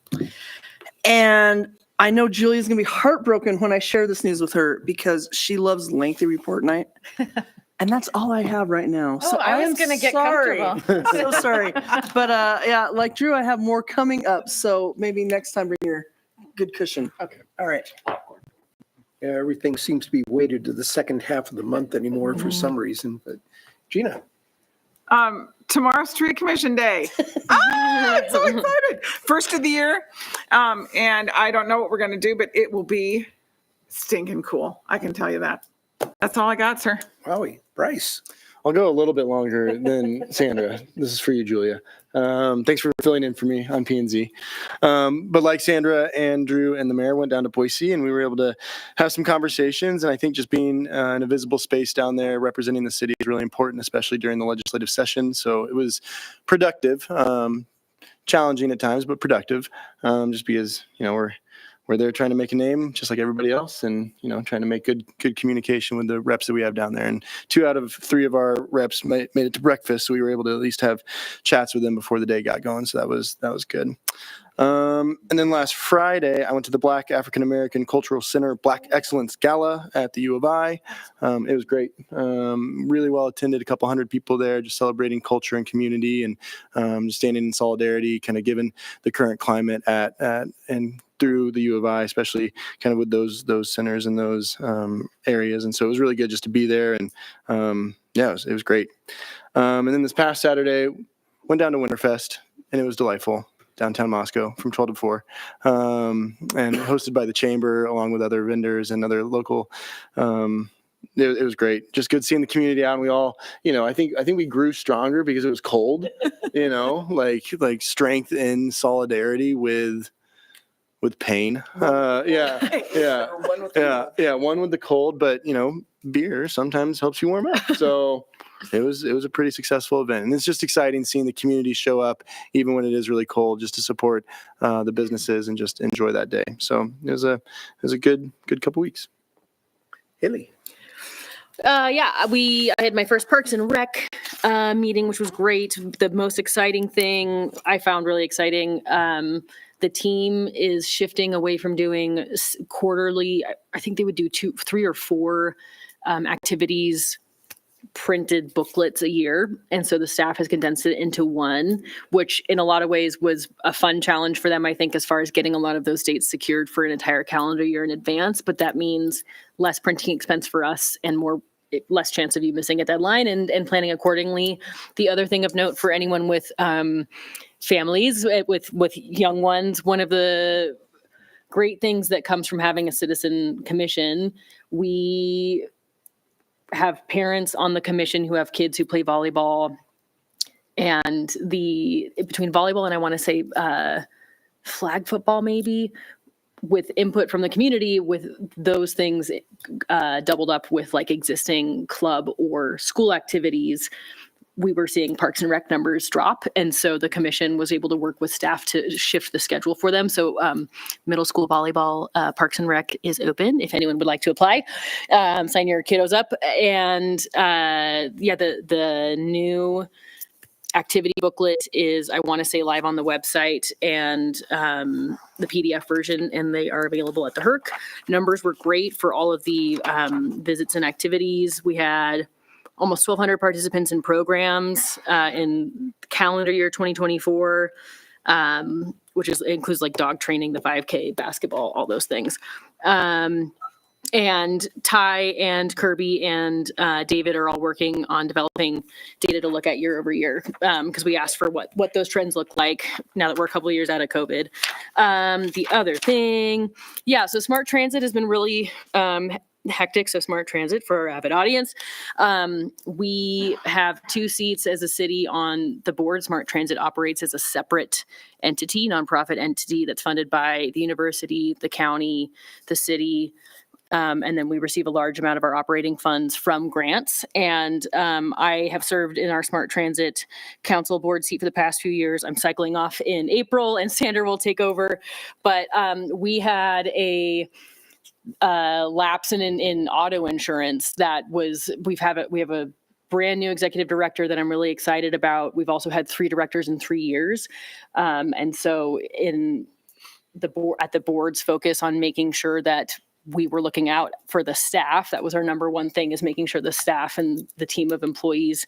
And I know Julia's going to be heartbroken when I share this news with her because she loves lengthy report night. And that's all I have right now. So Oh, I was am gonna get sorry. comfortable. So sorry. But yeah, like Drew, I have more coming up. So maybe next time bring your good cushion. Okay. All right. Yeah, everything seems to be weighted to the second half of the month anymore for some reason, but Gina? Tomorrow's Tree Commission Day. I'm so excited. First of the year. And I don't know what we're going to do, but it will be stinking cool. I can tell you that. That's all I got, sir. Wowie. Bryce? I'll go a little bit longer than Sandra. This is for you, Julia. Thanks for filling in for me on P&Z. But like Sandra and Drew and the mayor went down to Boise, and we were able to have some conversations. And I think just being in a visible space down there representing the city is really important, especially during the legislative session. So it was productive, challenging at times, but productive, just because, we're there trying to make a name just like everybody else, and trying to make good communication with the reps that we have down there. And 2 out of 3 of our reps made it to breakfast, so we were able to at least have chats with them before the day got going. So that was good. And then last Friday, I went to the Black African American Cultural Center Black Excellence Gala at the U of I. It was great. Really well attended. A couple hundred people there, just celebrating culture and community, and just standing in solidarity, kind of given the current climate and through the U of I, especially kind of with those centers and those areas. And so it was really good just to be there. And it was great. And then this past Saturday, went down to Winterfest, and it was delightful. Downtown Moscow from 12 to 4, and hosted by the chamber along with other vendors and other local. It was great. Just good seeing the community out. And we all, I think we grew stronger because it was cold, like strength in solidarity with pain. One with the cold, but beer sometimes helps you warm up. So it was a pretty successful event, and it's just exciting seeing the community show up even when it is really cold, just to support the businesses and just enjoy that day. So it was a good couple weeks. Haley? I had my first Parks and Rec meeting, which was great. The most exciting thing I found really exciting, the team is shifting away from doing quarterly. I think they would do 3 or 4 activities printed booklets a year. And so the staff has condensed it into one, which in a lot of ways was a fun challenge for them, I think, as far as getting a lot of those dates secured for an entire calendar year in advance. But that means less printing expense for us and less chance of you missing a deadline and planning accordingly. The other thing of note for anyone with families, with young ones, one of the great things that comes from having a citizen commission, we have parents on the commission who have kids who play volleyball, and between volleyball and I want to say flag football maybe, with input from the community, with those things doubled up with like existing club or school activities, we were seeing Parks and Rec numbers drop. And so the commission was able to work with staff to shift the schedule for them. So middle school volleyball, Parks and Rec is open if anyone would like to apply. Sign your kiddos up. And the new activity booklet is, I want to say, live on the website and the PDF version, and they are available at the HERC. Numbers were great for all of the visits and activities. We had almost 1,200 participants in programs in calendar year 2024, which includes like dog training, the 5K, basketball, all those things. And Ty and Kirby and David are all working on developing data to look at year over year, because we asked for what those trends look like now that we're a couple of years out of COVID. The other thing, so Smart Transit has been really hectic. So Smart Transit, for our avid audience, we have 2 seats as a city on the board. Smart Transit operates as a separate entity, nonprofit entity that's funded by the university, the county, the city. And then we receive a large amount of our operating funds from grants. And I have served in our Smart Transit Council board seat for the past few years. I'm cycling off in April, and Sandra will take over. But we had a lapse in auto insurance we have a brand new executive director that I'm really excited about. We've also had 3 directors in 3 years. And so at the board's focus on making sure that we were looking out for the staff. That was our number one thing, is making sure the staff and the team of employees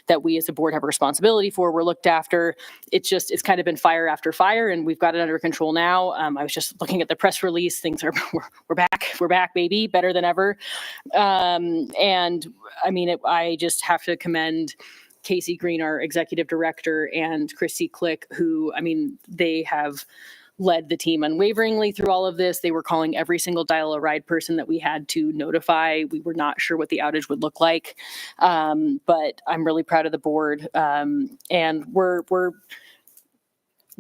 that we as a board have a responsibility for were looked after. It's kind of been fire after fire, and we've got it under control now. I was just looking at the press release. Things we're back, baby, better than ever. And I mean, I just have to commend Casey Green, our executive director, and Christy Click, who, I mean, they have led the team unwaveringly through all of this. They were calling every single dial-a-ride person that we had to notify. We were not sure what the outage would look like, but I'm really proud of the board. And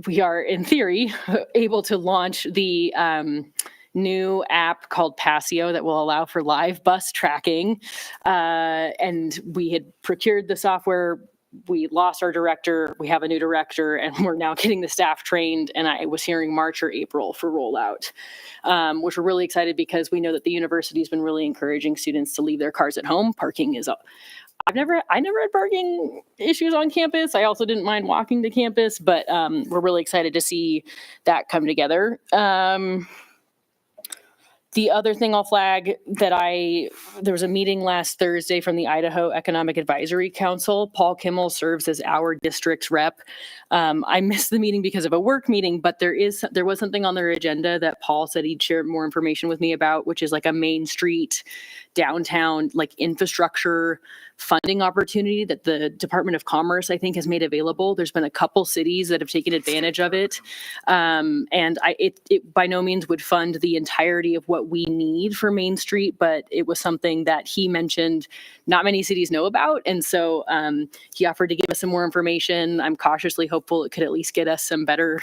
we are, in theory, able to launch the new app called Passio that will allow for live bus tracking. And we had procured the software. We lost our director, we have a new director, and we're now getting the staff trained. And I was hearing March or April for rollout, which we're really excited because we know that the university has been really encouraging students to leave their cars at home. Parking is up. I never had parking issues on campus. I also didn't mind walking to campus, but we're really excited to see that come together. The other thing I'll flag there was a meeting last Thursday from the Idaho Economic Advisory Council. Paul Kimmel serves as our district's rep. I missed the meeting because of a work meeting, but there was something on their agenda that Paul said he'd share more information with me about, which is like a Main Street downtown like infrastructure funding opportunity that the Department of Commerce, I think, has made available. There's been a couple cities that have taken advantage of it. And it by no means would fund the entirety of what we need for Main Street, but it was something that he mentioned not many cities know about. And so he offered to give us some more information. I'm cautiously hopeful it could at least get us some better,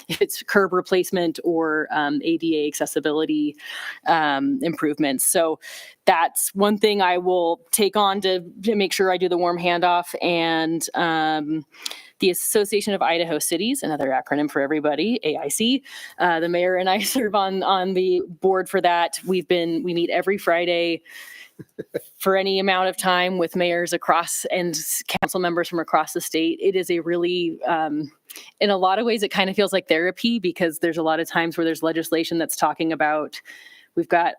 if it's curb replacement or ADA accessibility improvements. So that's one thing I will take on to make sure I do the warm handoff. And the Association of Idaho Cities, another acronym for everybody, AIC. The mayor and I serve on the board for that. We meet every Friday for any amount of time with mayors across and council members from across the state. It is a really, in a lot of ways, it kind of feels like therapy, because there's a lot of times where there's legislation that's talking about We've got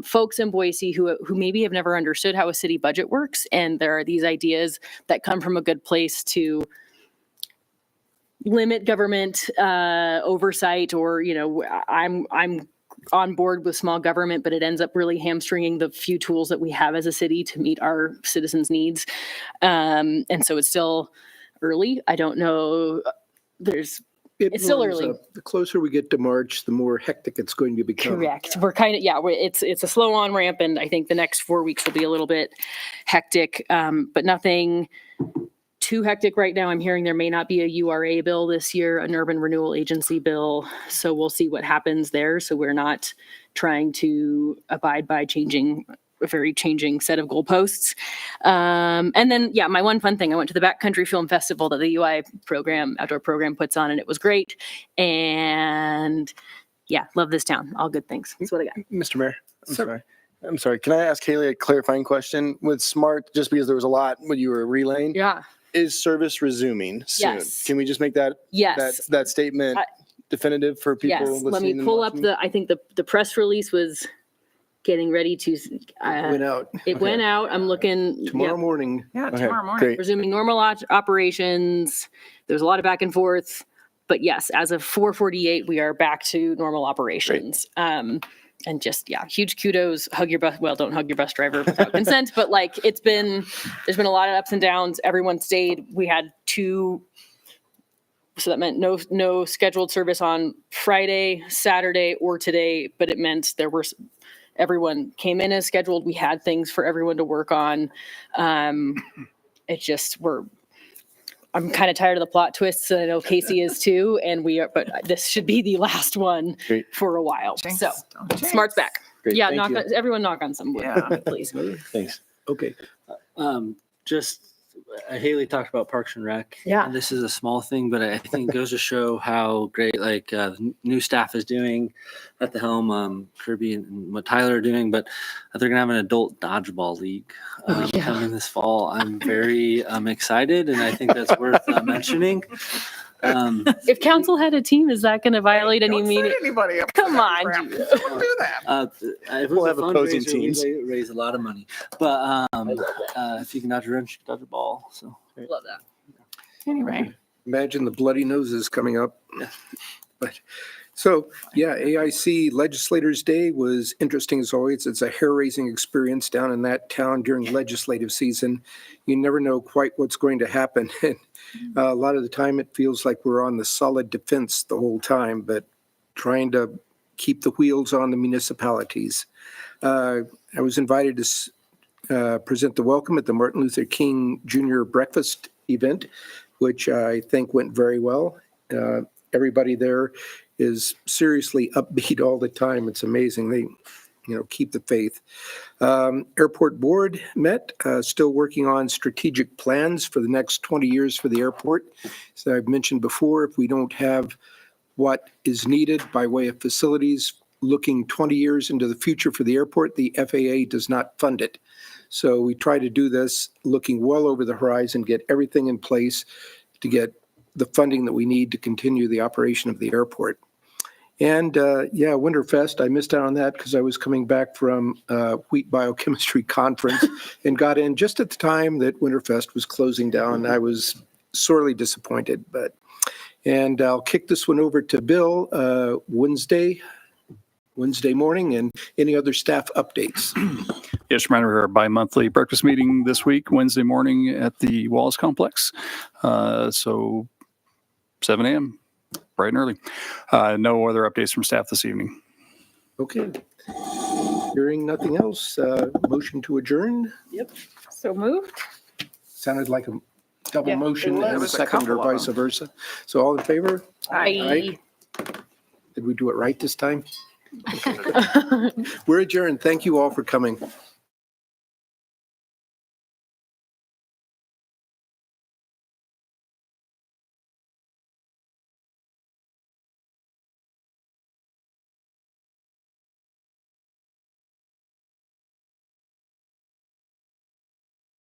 folks in Boise who maybe have never understood how a city budget works. And there are these ideas that come from a good place to limit government oversight, or, I'm on board with small government, but it ends up really hamstringing the few tools that we have as a city to meet our citizens' needs. And so it's still early. I don't know. It's still warms early. up. The closer we get to March, the more hectic it's going to become. Correct. We're kind of, it's a slow on ramp, and I think the next 4 weeks will be a little bit hectic, but nothing too hectic right now. I'm hearing there may not be a URA bill this year, an urban renewal agency bill. So we'll see what happens there. So we're not trying to abide by a very changing set of goalposts. And then, my one fun thing, I went to the Backcountry Film Festival that the UI outdoor program puts on, and it was great. And love this town. All good things. That's what I got. Mr. Mayor, I'm sorry. Can I ask Haley a clarifying question with SMART, just because there was a lot when you were relaying? Yeah. Is service resuming soon? Yes. Can we just make that that statement definitive for people Yes. listening? Let me and pull up watching? I think the press release was getting ready to. Went out. It went out. I'm looking. Tomorrow morning. Yeah, Okay, tomorrow morning. great. Resuming normal operations. There's a lot of back and forth, but yes, as of 4:48, we are back to normal operations. And just, huge kudos. Hug your bus. Well, don't hug your bus driver without consent, but there's been a lot of ups and downs. Everyone stayed. We had 2. So that meant no scheduled service on Friday, Saturday, or today, but it meant everyone came in as scheduled. We had things for everyone to work on. I'm kind of tired of the plot twists, and I know Casey is too. But this should be the last one for a while. Jinx. So Don't jinx. Smart's back. Great, Yeah, thank you. everyone knock on some wood, please. Thanks. Okay. Haley talked about Parks and Rec. Yeah. And this is a small thing, but I think it goes to show how great the new staff is doing at the helm. Kirby and what Tyler are doing, but they're gonna have an adult dodgeball league coming this fall. I'm very excited, and I think that's worth mentioning. If council had a team, is that going to violate any Don't meeting? set anybody up. Come on. Don't do that. If We'll we'll have opposing teams. We raise a lot of money, but if you can dodge a wrench, dodge a ball. So Love that. Anyway. Imagine the bloody noses coming up. But AIC Legislators Day was interesting as always. It's a hair-raising experience down in that town during legislative season. You never know quite what's going to happen. A lot of the time it feels like we're on the solid defense the whole time, but trying to keep the wheels on the municipalities. I was invited to present the welcome at the Martin Luther King Jr. breakfast event, which I think went very well. Everybody there is seriously upbeat all the time. It's amazing. They, keep the faith. Airport board met, still working on strategic plans for the next 20 years for the airport. So I've mentioned before, if we don't have what is needed by way of facilities, looking 20 years into the future for the airport, the FAA does not fund it. So we try to do this looking well over the horizon, get everything in place to get the funding that we need to continue the operation of the airport. And Winterfest, I missed out on that because I was coming back from Wheat Biochemistry Conference and got in just at the time that Winterfest was closing down. I was sorely disappointed, and I'll kick this one over to Bill Wednesday morning, and any other staff updates. Yes, reminder, our bi-monthly breakfast meeting this week, Wednesday morning at the Wallace Complex. So 7 a.m., bright and early. No other updates from staff this evening. Okay. Hearing nothing else, motion to adjourn. Yep. So moved. Sounded like a double motion it and a was a second or couple of vice versa. So all in favor? Aye. Did we do it right this time? We're adjourned. Thank you all for coming.